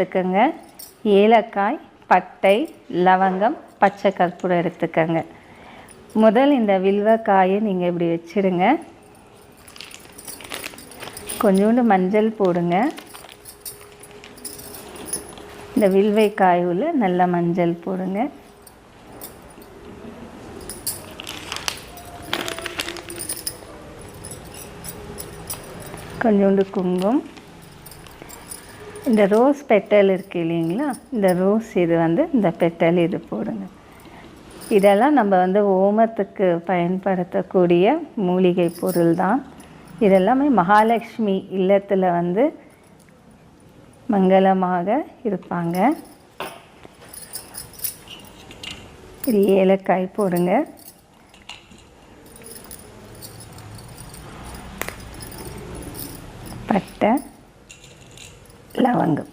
எடுத்துக்கோங்க. ஏலக்காய், பட்டை, லவங்கம், பச்சை கற்பூரம் எடுத்துக்கோங்க. முதல் இந்த வில்வக்காயை நீங்கள் இப்படி வச்சுடுங்க. கொஞ்சோண்டு மஞ்சள் போடுங்க. இந்த வில்வைக்காயில் நல்லா மஞ்சள் போடுங்க. கொஞ்சோண்டு குங்குமம். இந்த ரோஸ் பெட்டல் இருக்குது இல்லைங்களா, இந்த ரோஸ் இது இந்த பெட்டல் இது போடுங்க. இதெல்லாம் நம்ம ஹோமத்துக்கு பயன்படுத்தக்கூடிய மூலிகை பொருள் தான். இதெல்லாமே மகாலட்சுமி இல்லத்தில் மங்களமாக இருப்பாங்க. இது ஏலக்காய் போடுங்க. பட்டை, லவங்கம்.